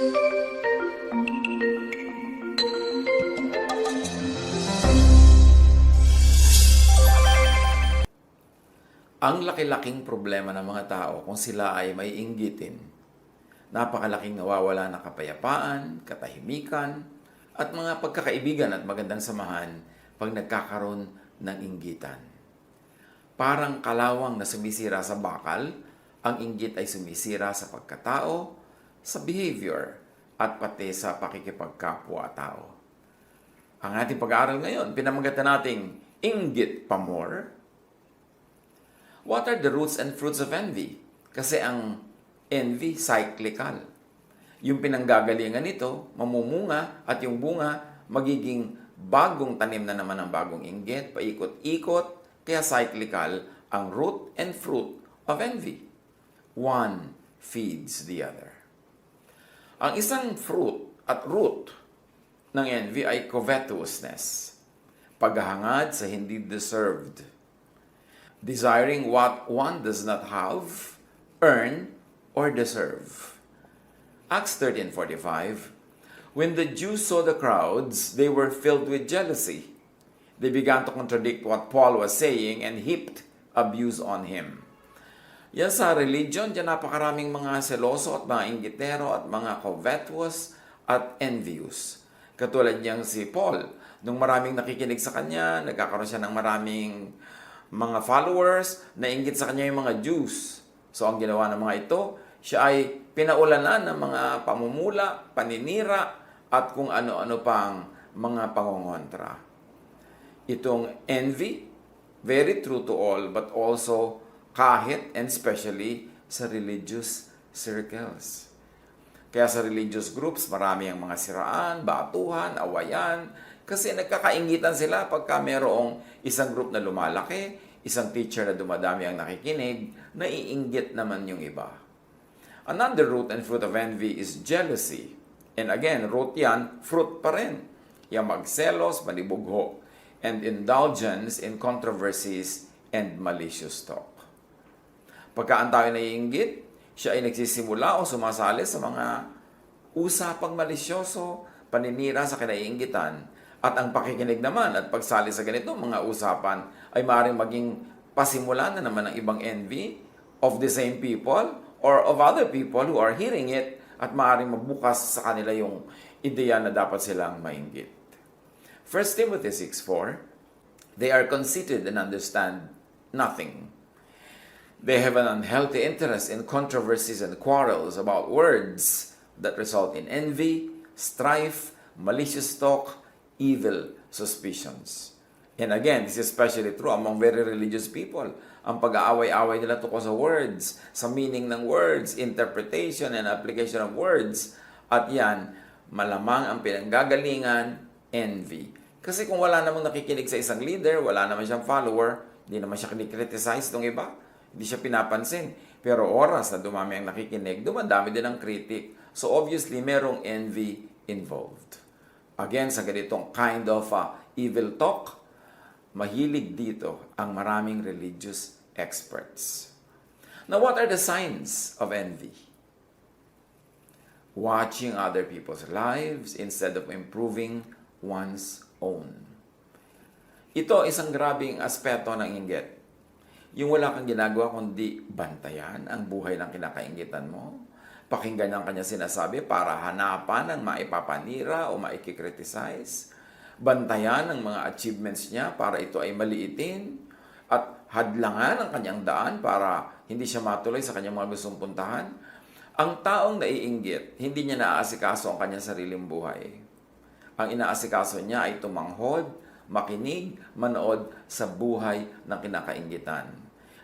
Ang laki-laking problema ng mga tao kung sila ay may inggitin. Napakalaking nawawala na kapayapaan, katahimikan, at mga pagkakaibigan at magandang samahan pag nagkakaroon ng inggitan. Parang kalawang na sumisira sa bakal, ang inggit ay sumisira sa pagkatao, sa behavior, at pati sa pakikipagkapwa-tao. Ang ating pag-aaral ngayon, pinamagatan nating inggit pa more. What are the roots and fruits of envy? Kasi ang envy, cyclical. Yung pinanggagalingan nito, mamumunga at yung bunga, magiging bagong tanim na naman ng bagong inggit, paikot-ikot, kaya cyclical ang root and fruit of envy. One feeds the other. Ang isang fruit at root ng envy ay covetousness, paghahangad sa hindi deserved. Desiring what one does not have, earn, or deserve. Acts 13:45. When the Jews saw the crowds, they were filled with jealousy. They began to contradict what Paul was saying and heaped abuse on him. Yan sa religion, dyan napakaraming mga seloso at mga inggitero at mga covetous at envious. Katulad niyang si Paul, nung maraming nakikinig sa kanya, nagkakaroon siya ng maraming mga followers, nainggit sa kanya yung mga Jews. So ang ginawa ng mga ito, siya ay pinaulanan ng mga pamumula, paninira, at kung ano-ano pang mga pangongontra. Itong envy, very true to all, but also kahit and especially sa religious circles. Kaya sa religious groups, marami ang mga siraan, batuhan, awayan, kasi nagkakaingitan sila pagka mayroong isang group na lumalaki, isang teacher na dumadami ang nakikinig, naiinggit naman yung iba. Another root and fruit of envy is jealousy. And again, root yan, fruit pa rin. Yung magselos, manibugho, and indulgence in controversies and malicious talk. Pagka ang tao naiinggit, siya ay nagsisimula o sumasali sa mga usapang malisyoso, paninira sa kinaiinggitan. At ang pakikinig naman at pagsali sa ganito mga usapan ay maaaring maging pasimula na naman ng ibang envy of the same people or of other people who are hearing it at maaaring magbukas sa kanila yung ideya na dapat silang mainggit. 1 Timothy 6:4, they are conceited and understand nothing. They have an unhealthy interest in controversies and quarrels about words that result in envy, strife, malicious talk, evil suspicions. And again, this is especially true among very religious people. Ang pag-aaway-away nila tungkol sa words, sa meaning ng words, interpretation and application of words. At yan, malamang ang pinanggagalingan, envy. Kasi kung wala namang nakikinig sa isang leader, wala naman siyang follower, hindi naman siya kinikriticize ng iba, hindi siya pinapansin. Pero oras na dumami ang nakikinig, dumadami din ang critic. So obviously, merong envy involved. Again, sa ganitong kind of evil talk, mahilig dito ang maraming religious experts. Now, what are the signs of envy? Watching other people's lives instead of improving one's own. Ito isang grabing aspeto ng inggit. Yung wala kang ginagawa kundi bantayan ang buhay ng kinakainggitan mo, pakinggan ang kanya sinasabi para hanapan ng maipapanira o maikikriticize. Bantayan ang mga achievements niya para ito ay maliitin. At hadlangan ang kanyang daan para hindi siya matuloy sa kanyang mga gustong puntahan. Ang taong naiinggit, hindi niya naaasikaso ang kanyang sariling buhay. Ang inaasikaso niya ay tumanghod, makinig, manood sa buhay ng kinakainggitan.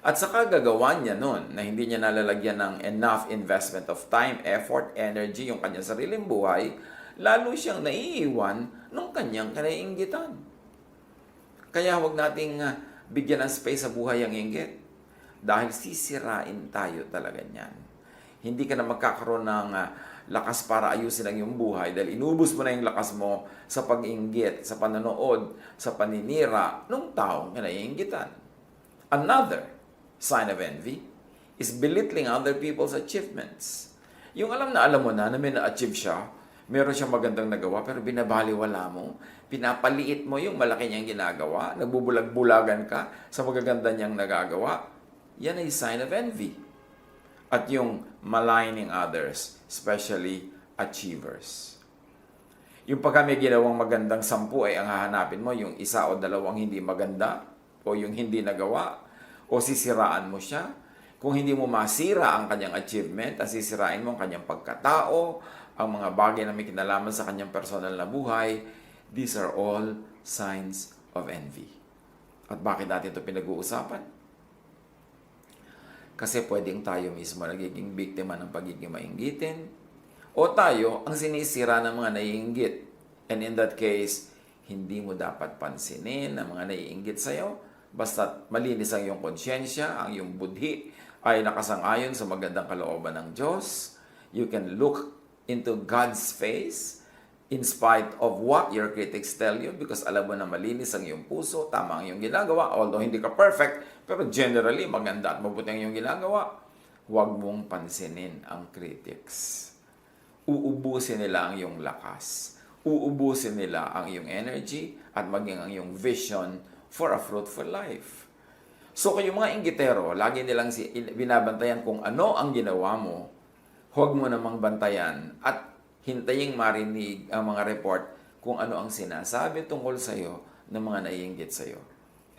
At saka gagawa niya nun na hindi niya nalalagyan ng enough investment of time, effort, energy yung kanyang sariling buhay, lalo siyang naiiwan ng kanyang kinaiinggitan. Kaya huwag nating bigyan ng space sa buhay ang inggit. Dahil sisirain tayo talaga niyan. Hindi ka na magkakaroon ng lakas para ayusin ang iyong buhay dahil inubos mo na yung lakas mo sa pag-inggit, sa panonood, sa paninira ng taong kinaiinggitan. Another sign of envy is belittling other people's achievements. Yung alam mo na may na-achieve siya, meron siyang magandang nagawa, pero binabaliwala mo, pinapaliit mo yung malaki niyang ginagawa, nagbubulag-bulagan ka sa magaganda niyang nagagawa, yan ay sign of envy. At yung maligning others, especially achievers. Yung pagka may ginawang magandang 10 ay ang hahanapin mo, yung isa o dalawang hindi maganda, o yung hindi nagawa, o sisiraan mo siya. Kung hindi mo masira ang kanyang achievement, at sisirain mo ang kanyang pagkatao, ang mga bagay na may kinalaman sa kanyang personal na buhay, these are all signs of envy. At bakit natin ito pinag-uusapan? Kasi pwedeng tayo mismo nagiging biktima ng pagiging mainggitin, o tayo ang sinisira ng mga naiinggit. And in that case, hindi mo dapat pansinin ang mga naiinggit sa'yo. Basta malinis ang iyong konsyensya, ang iyong budhi ay nakasang-ayon sa magandang kalooban ng Diyos. You can look into God's face in spite of what your critics tell you because alam mo na malinis ang iyong puso, tama ang iyong ginagawa. Although hindi ka perfect, pero generally maganda at mabuti ang iyong ginagawa. Huwag mong pansinin ang critics. Uubusin nila ang iyong lakas. Uubusin nila ang iyong energy at maging ang iyong vision for a fruitful life. So kung yung mga inggitero, lagi nilang binabantayan kung ano ang ginawa mo, huwag mo namang bantayan at hintayin marinig ang mga report kung ano ang sinasabi tungkol sa iyo ng mga naiinggit sa iyo.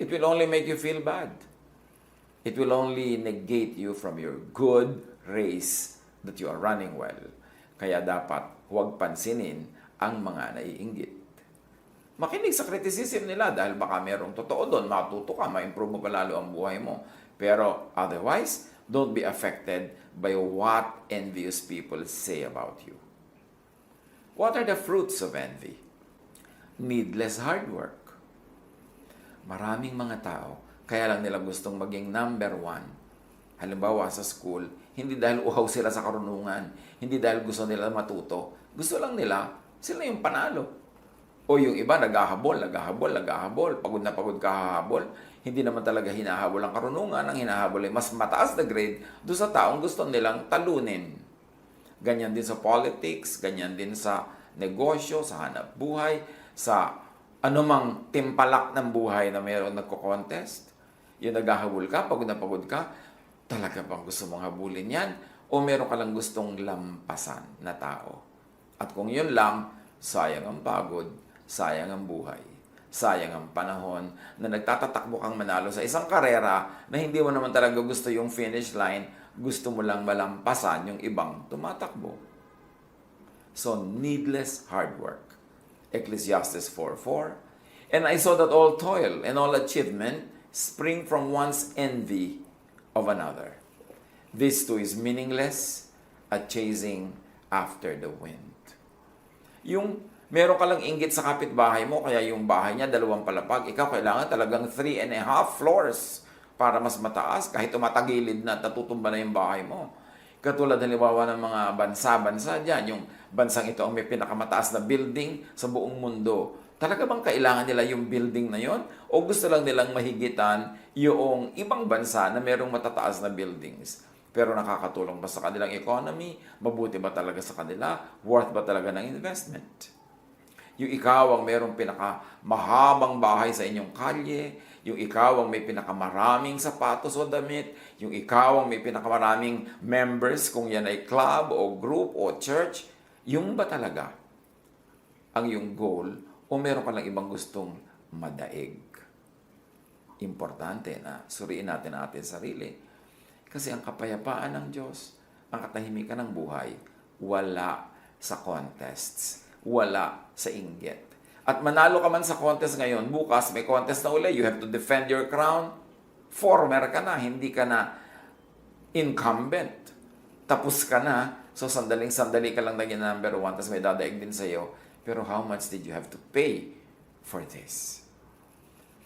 It will only make you feel bad. It will only negate you from your good race that you are running well. Kaya dapat huwag pansinin ang mga naiinggit. Makinig sa criticism nila dahil baka merong totoo doon, matuto ka, ma-improve mo pa lalo ang buhay mo. Pero otherwise, don't be affected by what envious people say about you. What are the fruits of envy? Needless hard work. Maraming mga tao, kaya lang nila gustong maging number 1. Halimbawa sa school, hindi dahil uhaw sila sa karunungan, hindi dahil gusto nila matuto. Gusto lang nila, sila yung panalo. O yung iba, naghahabol. Pagod na pagod kahahabol. Hindi naman talaga hinahabol ang karunungan. Ang hinahabol ay mas mataas na grade doon sa taong gusto nilang talunin. Ganyan din sa politics, ganyan din sa negosyo, sa hanap buhay, sa anumang timpalak ng buhay na mayroon nagko-contest. Yung naghahabol ka, pagod na pagod ka, talaga bang gusto mong habulin yan? O meron ka lang gustong lampasan na tao? At kung yun lang, sayang ang pagod, sayang ang buhay, sayang ang panahon na nagtatatakbo kang manalo sa isang karera na hindi mo naman talaga gusto yung finish line, gusto mo lang malampasan yung ibang tumatakbo. So, needless hard work. Ecclesiastes 4:4. And I saw that all toil and all achievement spring from one's envy of another. This too is meaningless at chasing after the wind. Yung meron ka lang inggit sa kapitbahay mo, kaya yung bahay niya 2 palapag, ikaw kailangan talagang 3.5 floors para mas mataas, kahit tumatagilid na, natutumba na yung bahay mo. Katulad halimbawa ng mga bansa-bansa dyan, yung bansang ito ang may pinakamataas na building sa buong mundo. Talaga bang kailangan nila yung building na yon? O gusto lang nilang mahigitan yung ibang bansa na merong matataas na buildings? Pero nakakatulong ba sa kanilang economy? Mabuti ba talaga sa kanila? Worth ba talaga ng investment? Yung ikaw ang merong pinakamahabang bahay sa inyong kalye, yung ikaw ang may pinakamaraming sapatos o damit, yung ikaw ang may pinakamaraming members kung yan ay club o group o church, yung ba talaga ang yung goal o meron ka lang ibang gustong madaig? Importante na suriin natin ang ating sarili. Kasi ang kapayapaan ng Diyos, ang katahimikan ng buhay, wala sa contests, wala sa inggit. At manalo ka man sa contest ngayon, bukas may contest na uli, you have to defend your crown, former ka na, hindi ka na incumbent. Tapos ka na, so sandaling-sandali ka lang naging number 1, tapos may dadaig din sa'yo. Pero how much did you have to pay for this?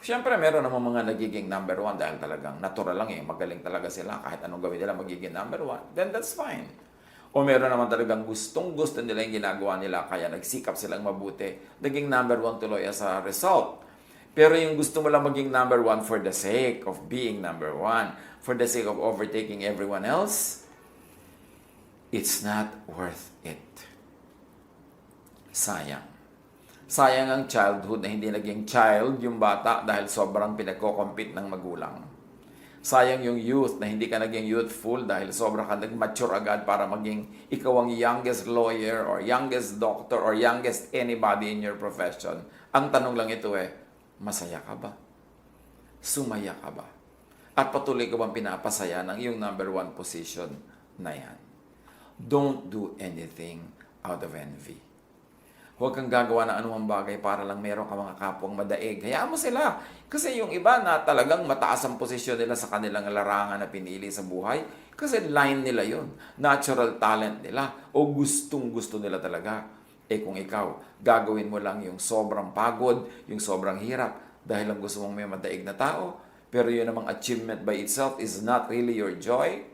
Siyempre, meron naman mga nagiging number 1 dahil talagang natural lang magaling talaga sila. Kahit anong gawin nila, magiging number 1. Then that's fine. O meron naman talagang gustong-gusto nila yung ginagawa nila, kaya nagsikap silang mabuti. Naging number 1 tuloy as a result. Pero yung gusto mo lang maging number 1 for the sake of being number 1, for the sake of overtaking everyone else, it's not worth it. Sayang. Sayang ang childhood na hindi naging child yung bata dahil sobrang pinagko-compete ng magulang. Sayang yung youth na hindi ka naging youthful dahil sobrang ka nag-mature agad para maging ikaw ang youngest lawyer or youngest doctor or youngest anybody in your profession. Ang tanong lang ito masaya ka ba? Sumaya ka ba? At patuloy ka bang pinapasaya ng iyong number 1 position na yan? Don't do anything out of envy. Huwag kang gagawa ng anumang bagay para lang meron ka mga kapwang madaig. Hayaan mo sila. Kasi yung iba na talagang mataas ang posisyon nila sa kanilang larangan na pinili sa buhay, kasi line nila yon, natural talent nila, o gustong-gusto nila talaga. Kung ikaw, gagawin mo lang yung sobrang pagod, yung sobrang hirap, dahil lang gusto mong may madaig na tao, pero yun namang achievement by itself is not really your joy,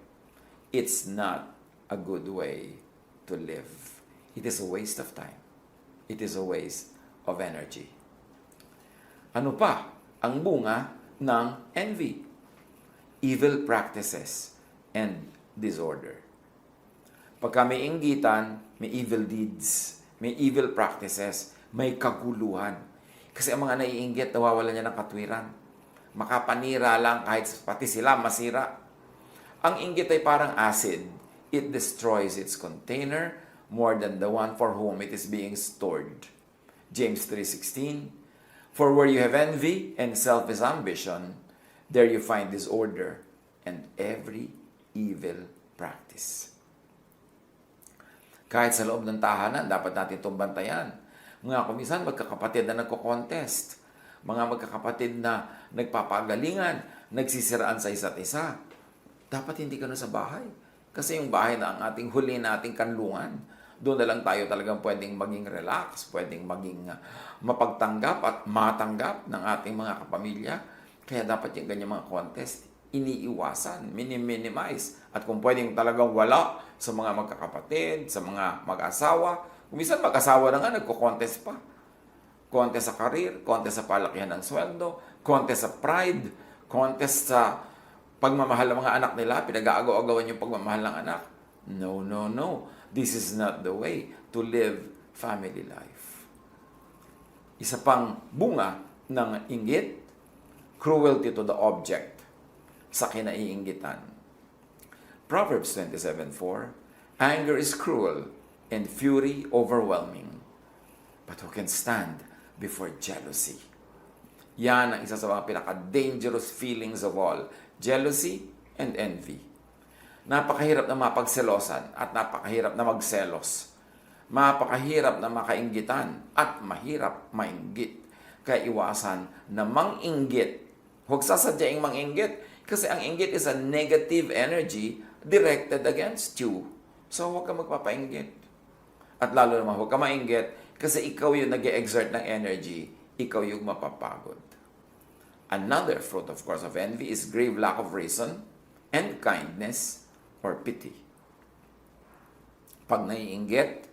it's not a good way to live. It is a waste of time. It is a waste of energy. Ano pa ang bunga ng envy? Evil practices and disorder. Pagka may inggitan, may evil deeds, may evil practices, may kaguluhan. Kasi ang mga naiinggit, nawawalan niya ng katwiran. Makapanira lang kahit pati sila masira. Ang inggit ay parang acid. It destroys its container more than the one for whom it is being stored. James 3:16. For where you have envy and selfish ambition, there you find disorder and every evil practice. Kahit sa loob ng tahanan, dapat natin itong bantayan. Mga kumisan, magkakapatid na nagko-contest. Mga magkakapatid na nagpapagalingan, nagsisiraan sa isa't isa. Dapat hindi ka na sa bahay. Kasi yung bahay na ang ating huli na ating kanlungan. Doon na lang tayo talagang pwedeng maging relax, pwedeng maging mapagtanggap at matanggap ng ating mga kapamilya. Kaya dapat yung ganyan mga contest, iniiwasan, minimize. At kung pwedeng talagang wala sa mga magkakapatid, sa mga mag-asawa, kung minsan mag-asawa na nga, nagko-contest pa. Contest sa career, contest sa palakihan ng sweldo, contest sa pride, contest sa pagmamahal ng mga anak nila, pinag-aagaw-agawan yung pagmamahal ng anak. No, no, no. This is not the way to live family life. Isa pang bunga ng inggit, cruelty to the object sa kinaiinggitan. Proverbs 27:4, anger is cruel and fury overwhelming. But who can stand before jealousy? Yan ang isa sa mga pinaka-dangerous feelings of all. Jealousy and envy. Napakahirap na mapagselosan at napakahirap na magselos. Mapakahirap na makainggitan at mahirap mainggit. Kaya iwasan na manginggit. Huwag sasadyaing manginggit kasi ang inggit is a negative energy directed against you. So huwag ka magpapainggit. At lalo naman huwag ka mainggit kasi ikaw yung nag-exert ng energy, ikaw yung mapapagod. Another fruit, of course, of envy is grave lack of reason and kindness or pity. Pag naiinggit,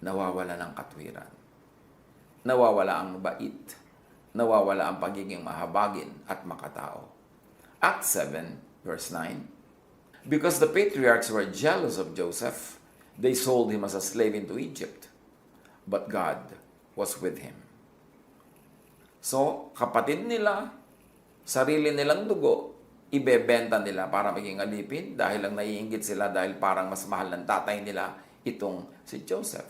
nawawala ng katwiran. Nawawala ang bait. Nawawala ang pagiging mahabagin at makatao. Acts 7, verse 9. Because the patriarchs were jealous of Joseph, they sold him as a slave into Egypt. But God was with him. So, kapatid nila, sarili nilang dugo, ibebenta nila para maging alipin dahil lang naiinggit sila dahil parang mas mahal ng tatay nila itong si Joseph.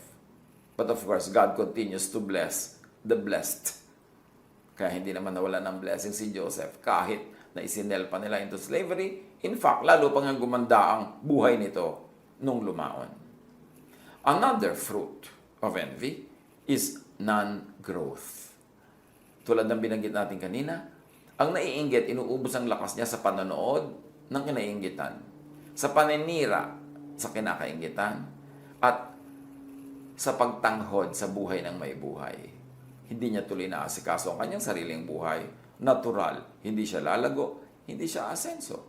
But of course, God continues to bless the blessed. Kaya hindi naman nawala ng blessing si Joseph kahit na isinel pa nila into slavery. In fact, lalo pang gumanda ang buhay nito nung lumaon. Another fruit of envy is non-growth. Tulad ng binanggit natin kanina, ang naiinggit, inuubos ang lakas niya sa panonood ng kinainggitan, sa paninira sa kinakainggitan, at sa pagtanghod sa buhay ng may buhay. Hindi niya tuloy na asikaso ang kanyang sariling buhay. Natural, hindi siya lalago, hindi siya asenso.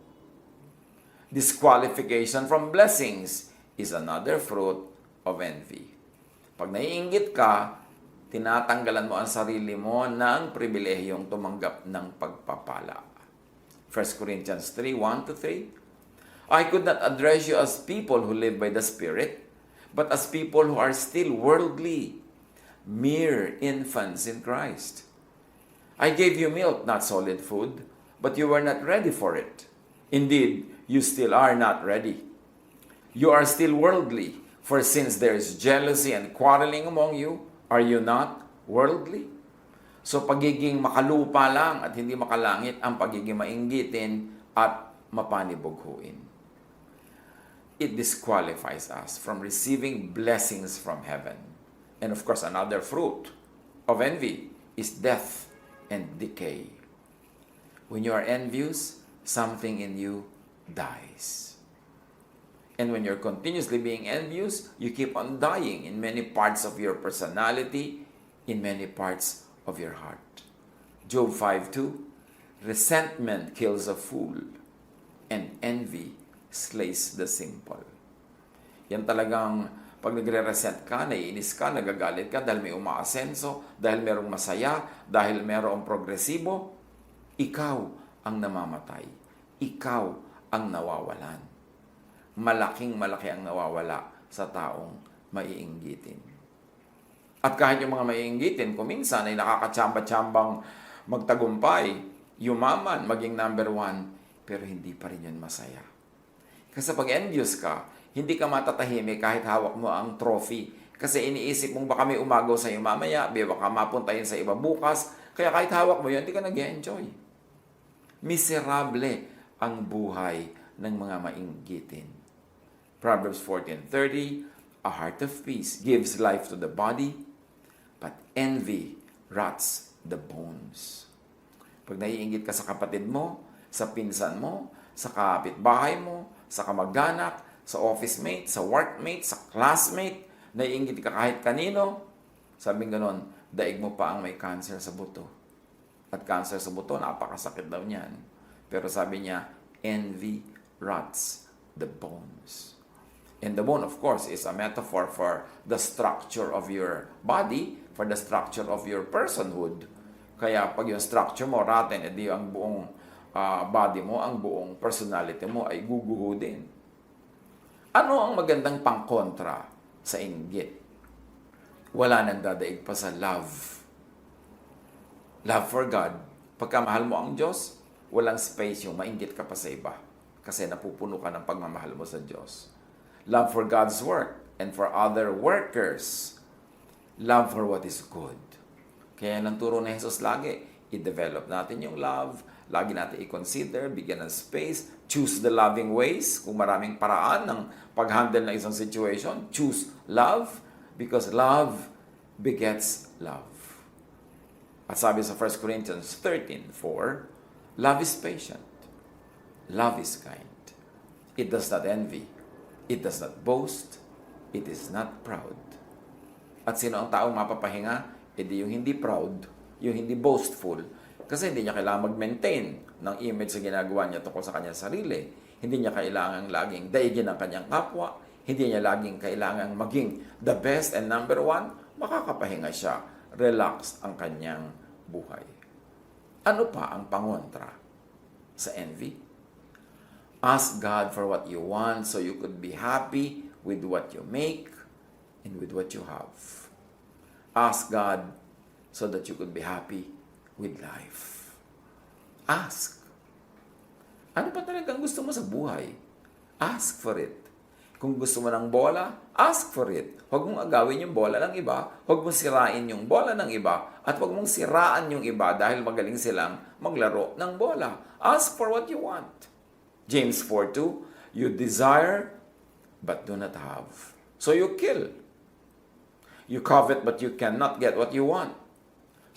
Disqualification from blessings is another fruit of envy. Pag naiinggit ka, tinatanggalan mo ang sarili mo ng pribilehiyong tumanggap ng pagpapala. 1 Corinthians 3:1-3. I could not address you as people who live by the Spirit, but as people who are still worldly, mere infants in Christ. I gave you milk, not solid food, but you were not ready for it. Indeed, you still are not ready. You are still worldly, for since there is jealousy and quarreling among you, are you not worldly? So pagiging makalupa lang at hindi makalangit ang pagiging mainggitin at mapanibughuin. It disqualifies us from receiving blessings from heaven. And of course, another fruit of envy is death and decay. When you are envious, something in you dies. And when you're continuously being envious, you keep on dying in many parts of your personality, in many parts of your heart. Job 5:2, resentment kills a fool, and envy slays the simple. Yan talagang pag nagre-resent ka, naiinis ka, nagagalit ka dahil may umaasenso, dahil merong masaya, dahil merong progresibo, ikaw ang namamatay. Ikaw ang nawawalan. Malaking-malaki ang nawawala sa taong maiinggitin. At kahit yung mga maiinggitin, kuminsan ay nakakatsamba-tsambang magtagumpay, yumaman, maging number 1, pero hindi pa rin yun masaya. Kasi pag envious ka, hindi ka matatahimik kahit hawak mo ang trophy. Kasi iniisip mong baka may umagaw sa iyo mamaya, baka mapuntahin sa iba bukas, kaya kahit hawak mo yun, hindi ka nag-enjoy. Miserable ang buhay ng mga mainggitin. Proverbs 14:30, a heart of peace gives life to the body, but envy rots the bones. Pag naiinggit ka sa kapatid mo, sa pinsan mo, sa kapitbahay mo, sa kamag-anak, sa office mate, sa workmate, sa classmate, naiinggit ka kahit kanino, sabing ganon, daig mo pa ang may cancer sa buto. At cancer sa buto, napakasakit daw niyan. Pero sabi niya, envy rots the bones. And the bone, of course, is a metaphor for the structure of your body, for the structure of your personhood. Kaya pag yung structure mo rotten, edi ang buong body mo, ang buong personality mo ay guguho din. Ano ang magandang pangkontra sa inggit? Wala nang dadaig pa sa love. Love for God. Pagka mahal mo ang Diyos, walang space yung mainggit ka pa sa iba. Kasi napupuno ka ng pagmamahal mo sa Diyos. Love for God's work and for other workers. Love for what is good. Kaya nang turo ni Jesus lagi, i-develop natin yung love, lagi natin i-consider, bigyan ng space, choose the loving ways. Kung maraming paraan ng pag-handle ng isang situation, choose love because love begets love. At sabi sa 1 Corinthians 13:4, love is patient. Love is kind. It does not envy. It does not boast. It is not proud. At sino ang taong mapapahinga? Di yung hindi proud, yung hindi boastful. Kasi hindi niya kailangan mag-maintain ng image sa ginagawa niya tungkol sa kanyang sarili. Hindi niya kailangan laging daigin ang kanyang kapwa. Hindi niya laging kailangan maging the best and number 1. Makakapahinga siya. Relax ang kanyang buhay. Ano pa ang pangontra sa envy? Ask God for what you want so you could be happy with what you make and with what you have. Ask God so that you could be happy with life. Ask. Ano pa talagang gusto mo sa buhay? Ask for it. Kung gusto mo ng bola, ask for it. Huwag mong agawin yung bola ng iba, huwag mong sirain yung bola ng iba, at huwag mong siraan yung iba dahil magaling silang maglaro ng bola. Ask for what you want. James 4:2, you desire but do not have. So you kill. You covet but you cannot get what you want.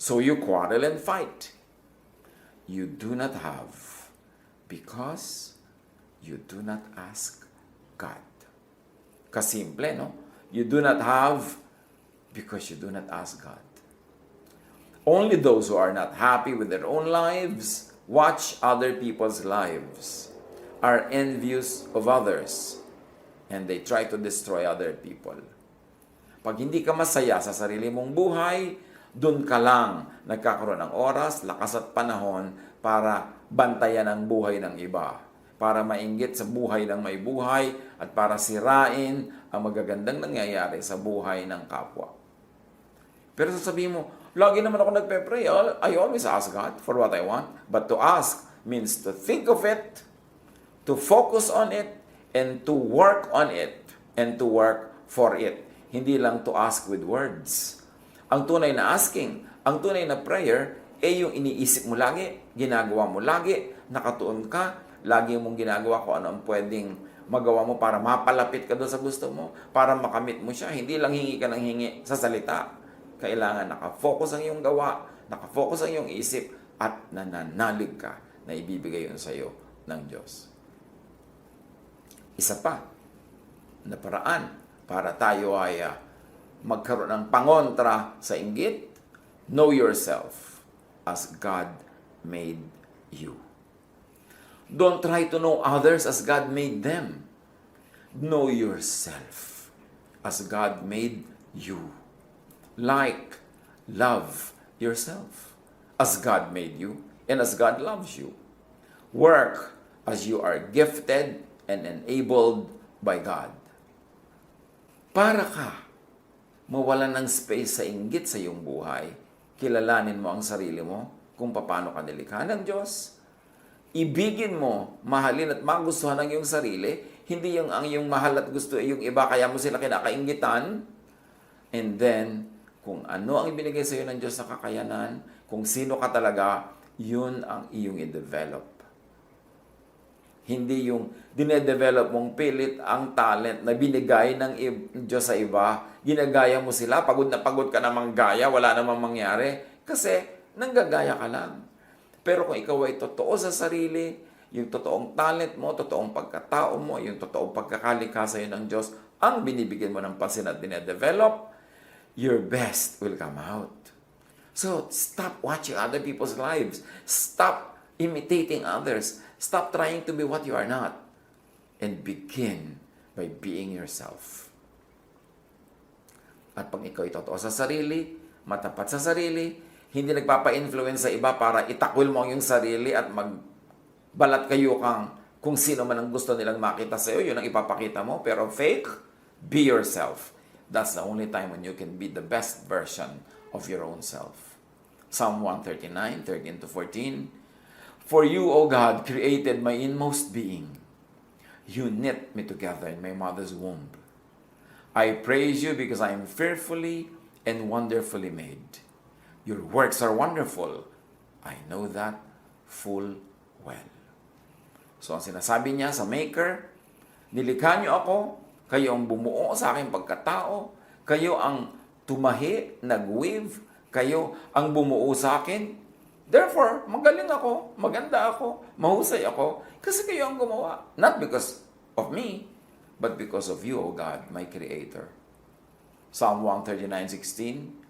So you quarrel and fight. You do not have because you do not ask God. Kasimple, no? You do not have because you do not ask God. Only those who are not happy with their own lives watch other people's lives, are envious of others, and they try to destroy other people. Pag hindi ka masaya sa sarili mong buhay, dun ka lang nagkakaroon ng oras, lakas at panahon para bantayan ang buhay ng iba. para mainggit sa buhay ng may buhay at para sirain ang magagandang nangyayari sa buhay ng kapwa. Pero sasabihin mo, lagi naman ako nagpe-pray. I always ask God for what I want. But to ask means to think of it, to focus on it, and to work on it, and to work for it. Hindi lang to ask with words. Ang tunay na asking, ang tunay na prayer, yung iniisip mo lagi, ginagawa mo lagi, nakatuon ka, lagi mong ginagawa kung ano ang pwedeng magawa mo para mapalapit ka doon sa gusto mo, para makamit mo siya. Hindi lang hingi ka ng hingi sa salita. Kailangan nakafocus ang iyong gawa, nakafocus ang iyong isip, at nananalig ka na ibibigay yun sa iyo ng Diyos. Isa pa na paraan para tayo ay magkaroon ng pangontra sa inggit, know yourself as God made you. Don't try to know others as God made them. Know yourself as God made you. Like, love yourself as God made you and as God loves you. Work as you are gifted and enabled by God. Para ka mawalan ng space sa inggit sa iyong buhay, kilalanin mo ang sarili mo kung paano ka nilikha ng Diyos. Ibigin mo, mahalin at magustuhan ang iyong sarili, hindi yung ang iyong mahal at gusto ay yung iba, kaya mo sila kinakainggitan. And then, kung ano ang ibinigay sa iyo ng Diyos na kakayanan, kung sino ka talaga, yun ang iyong i-develop. Hindi yung dinedevelop mong pilit ang talent na binigay ng Diyos sa iba, ginagaya mo sila, pagod na pagod ka namang gaya, wala namang mangyari, kasi nanggagaya ka lang. Pero kung ikaw ay totoo sa sarili, yung totoong talent mo, totoong pagkatao mo, yung totoong pagkakalikha sa iyo ng Diyos, ang binibigyan mo ng pansin at dinedevelop, your best will come out. So, stop watching other people's lives. Stop imitating others. Stop trying to be what you are not. And begin by being yourself. At pag ikaw ay totoo sa sarili, matapat sa sarili, hindi nagpapa-influence sa iba para itakwil mo ang iyong sarili at magbalat kayo kung sino man ang gusto nilang makita sa iyo, yun ang ipapakita mo. Pero fake, be yourself. That's the only time when you can be the best version of your own self. Psalm 139, 13-14. For you, O God, created my inmost being. You knit me together in my mother's womb. I praise you because I am fearfully and wonderfully made. Your works are wonderful. I know that full well. So, ang sinasabi niya sa Maker, nilikha niyo ako, kayo ang bumuo sa aking pagkatao, kayo ang tumahi, nag-weave, kayo ang bumuo sa akin. Therefore, magaling ako, maganda ako, mahusay ako, kasi kayo ang gumawa. Not because of me, but because of you, O God, my Creator. Psalm 139:16.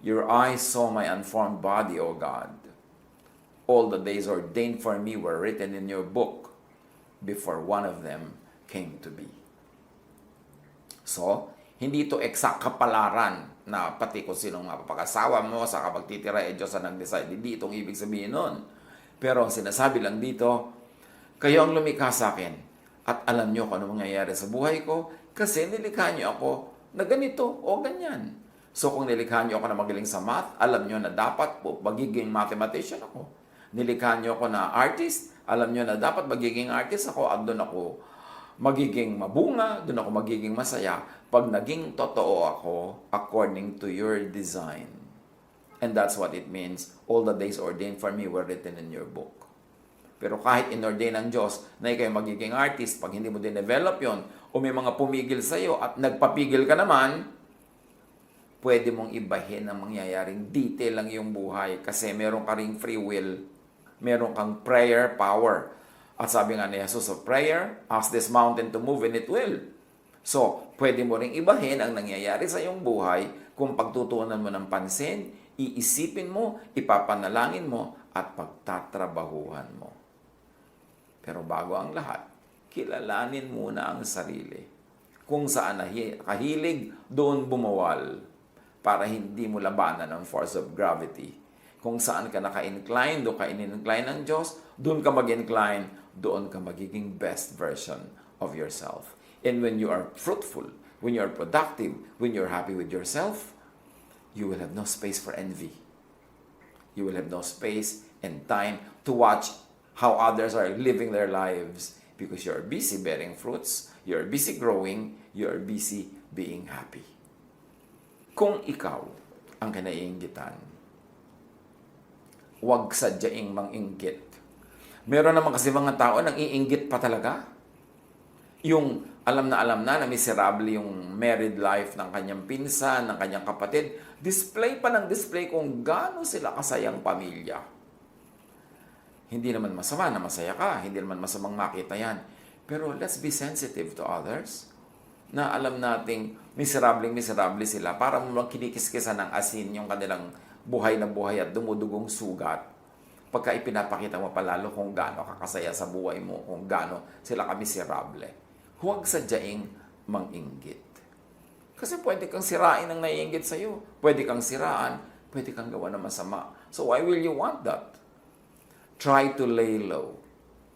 Your eyes saw my unformed body, O God. All the days ordained for me were written in your book before one of them came to be. So, hindi ito exact kapalaran na pati kung sinong mapapakasawa mo sa kapagtitira Diyos ang nag-decide. Hindi itong ibig sabihin nun. Pero ang sinasabi lang dito, kayo ang lumikha sa akin at alam nyo kung ano mangyayari sa buhay ko kasi nilikha nyo ako na ganito o ganyan. So kung nilikha nyo ako na magaling sa math, alam nyo na dapat po magiging mathematician ako. Nilikha nyo ako na artist, alam nyo na dapat magiging artist ako at doon ako magiging mabunga, doon ako magiging masaya pag naging totoo ako according to your design. And that's what it means. All the days ordained for me were written in your book. Pero kahit inordain ng Diyos na ikaw magiging artist, pag hindi mo din-develop yon o may mga pumigil sa iyo at nagpapigil ka naman, pwede mong ibahin ang mangyayaring detail lang yung buhay kasi meron ka ring free will, meron kang prayer power. At sabi nga ni Jesus of prayer, ask this mountain to move and it will. So, pwede mo ring ibahin ang nangyayari sa iyong buhay kung pagtutuunan mo ng pansin, iisipin mo, ipapanalangin mo, at pagtatrabahuhan mo. Pero bago ang lahat, kilalanin muna ang sarili. Kung saan kahilig, doon bumawal para hindi mo labanan ang force of gravity. Kung saan ka naka-incline, doon ka in-incline ng Diyos, doon ka mag-incline, doon ka magiging best version of yourself. And when you are fruitful, when you are productive, when you're happy with yourself, you will have no space for envy. You will have no space and time to watch how others are living their lives because you are busy bearing fruits, you are busy growing, you are busy being happy. Kung ikaw ang kinaiinggitan, huwag sadyaing manginggit. Meron naman kasi mga tao nang iinggit pa talaga. Yung alam na miserable yung married life ng kanyang pinsan, ng kanyang kapatid, display pa ng display kung gaano sila kasayang pamilya. Hindi naman masama na masaya ka, hindi naman masamang makita yan. Pero let's be sensitive to others na alam nating miserable sila para mo kinikiskisan ng asin yung kanilang buhay na buhay at dumudugong sugat. Pagka ipinapakita mo palalo kung gaano kakasaya sa buhay mo, kung gaano sila kamiserable. Huwag sadyaing manginggit. Kasi pwede kang sirain ang naiinggit sa'yo. Pwede kang siraan, pwede kang gawa ng masama. So why will you want that? Try to lay low.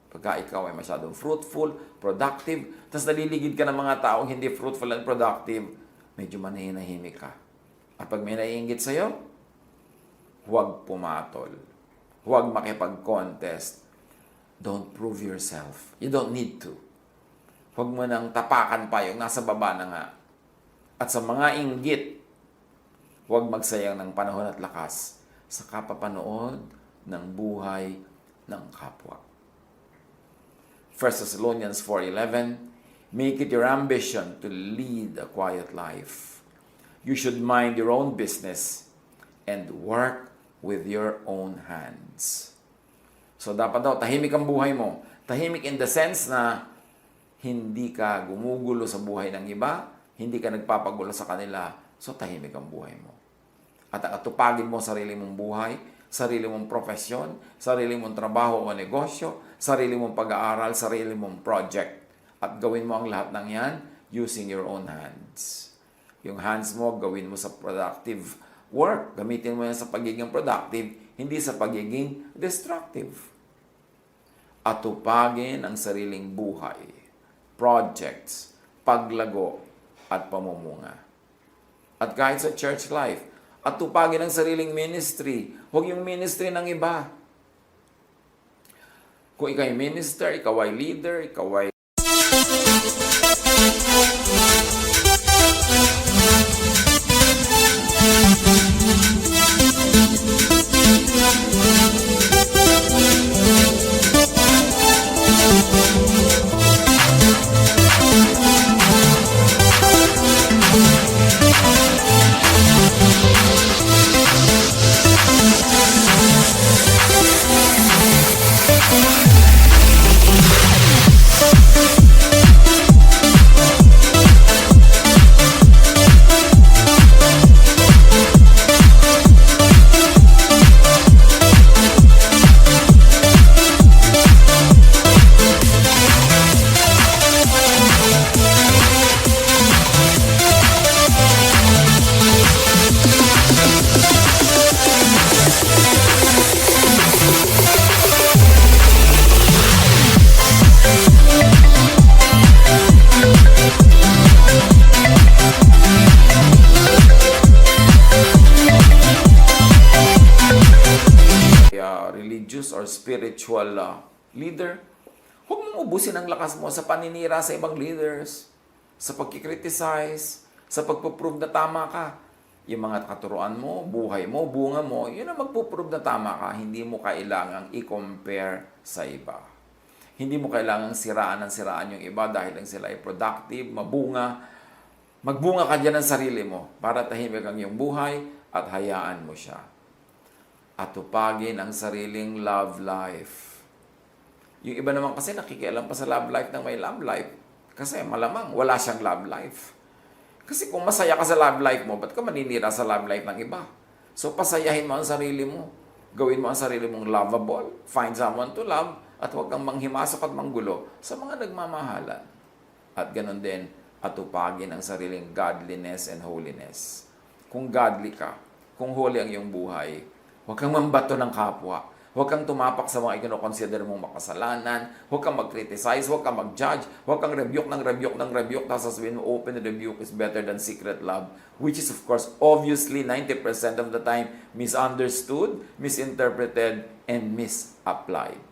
Pagka ikaw ay masyadong fruitful, productive, tapos naliligid ka ng mga taong hindi fruitful and productive, medyo manahinahimik ka. At pag may naiinggit sa'yo, huwag pumatol. Huwag makipag-contest. Don't prove yourself. You don't need to. Huwag mo nang tapakan pa yung nasa baba na nga. At sa mga inggit, huwag magsayang ng panahon at lakas sa kapapanood ng buhay ng kapwa. 1 Thessalonians 4:11, make it your ambition to lead a quiet life. You should mind your own business and work with your own hands. So dapat daw, tahimik ang buhay mo. Tahimik in the sense na hindi ka gumugulo sa buhay ng iba, hindi ka nagpapagulo sa kanila, so tahimik ang buhay mo. At atupagin mo sarili mong buhay, sarili mong profesyon, sarili mong trabaho o negosyo, sarili mong pag-aaral, sarili mong project. At gawin mo ang lahat ng yan using your own hands. Yung hands mo, gawin mo sa productive work. Gamitin mo yan sa pagiging productive, hindi sa pagiging destructive. Atupagin ang sariling buhay, projects, paglago, at pamumuga. At kahit sa church life, atupagin ang sariling ministry. Huwag yung ministry ng iba. Kung ikaw ay minister, ikaw ay leader, ikaw ay religious or spiritual leader, huwag mong ubusin ang lakas mo sa paninira sa ibang leaders, sa pagkikriticize, sa pagpuprove na tama ka. Yung mga katuruan mo, buhay mo, bunga mo, yun ang magpuprove na tama ka. Hindi mo kailangang i-compare sa iba. Hindi mo kailangang siraan yung iba dahil lang sila ay productive, mabunga. Magbunga ka dyan ng sarili mo para tahimik ang iyong buhay at hayaan mo siya. At tupagin ang sariling love life. Yung iba naman kasi nakikialam pa sa love life ng may love life. Kasi malamang wala siyang love life. Kasi kung masaya ka sa love life mo, ba't ka maninira sa love life ng iba? So pasayahin mo ang sarili mo. Gawin mo ang sarili mong lovable. Find someone to love. At huwag kang manghimasok at manggulo sa mga nagmamahalan. At ganun din, atupagin ang sariling godliness and holiness. Kung godly ka, kung holy ang iyong buhay, Huwag kang mambato ng kapwa. Huwag kang tumapak sa mga ikinoconsider mong makasalanan. Huwag kang mag-criticize. Huwag kang mag-judge. Huwag kang rebuke ng rebuke ng rebuke. Tapos sasabihin mo, open rebuke is better than secret love. Which is, of course, obviously, 90% of the time, misunderstood, misinterpreted, and misapplied.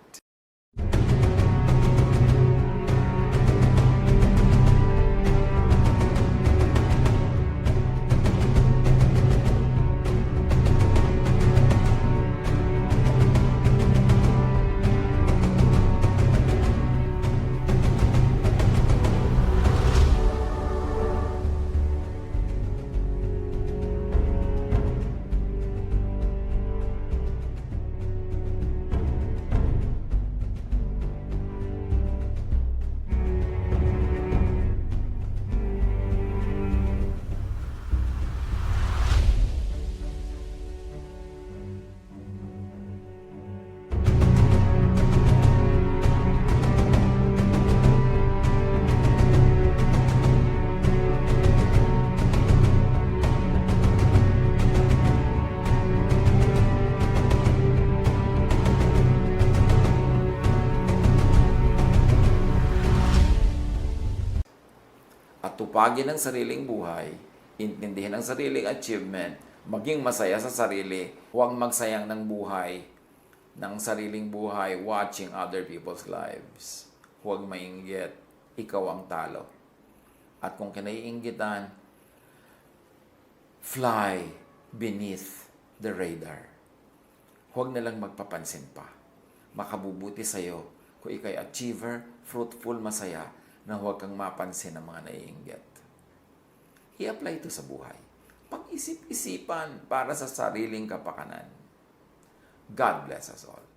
At tupagin ang sariling buhay, intindihin ang sariling achievement, maging masaya sa sarili, huwag magsayang ng buhay, ng sariling buhay watching other people's lives. Huwag mainggit, ikaw ang talo. At kung kinaiinggitan, fly beneath the radar. Huwag na lang magpapansin pa. Makabubuti sa'yo kung ikay achiever, fruitful, masaya, na huwag kang mapansin ng mga naiinggit. I-apply ito sa buhay. Pag-isip-isipan para sa sariling kapakanan. God bless us all.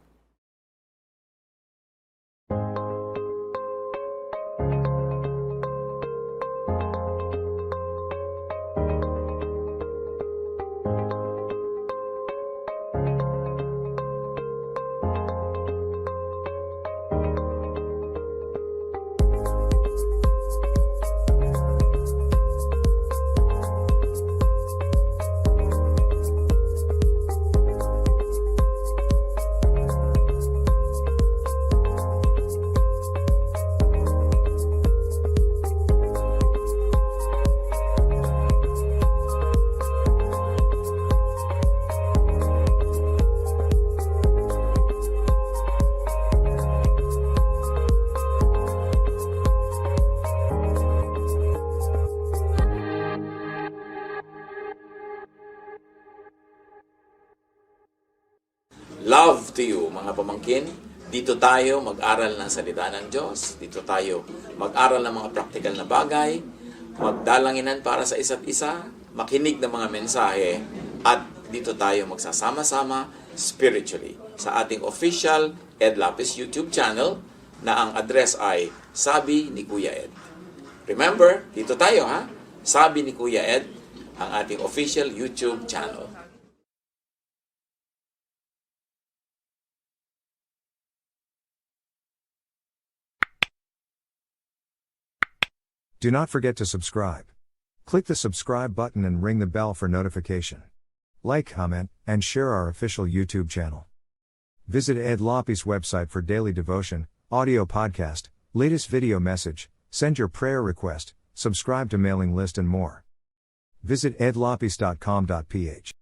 Love to you, mga pamangkin. Dito tayo mag-aral ng salita ng Diyos. Dito tayo mag-aral ng mga practical na bagay, magdalanginan para sa isa't isa, makinig ng mga mensahe, at dito tayo magsasama-sama spiritually sa ating official Ed Lapis YouTube channel na ang address ay Sabi ni Kuya Ed. Remember, dito tayo ha, Sabi ni Kuya Ed, ang ating official YouTube channel. Do not forget to subscribe. Click the subscribe button and ring the bell for notification. Like, comment, and share our official YouTube channel. Visit Ed Lapis website for daily devotion, audio podcast, latest video message, send your prayer request, subscribe to mailing list and more. Visit edlapis.com.ph.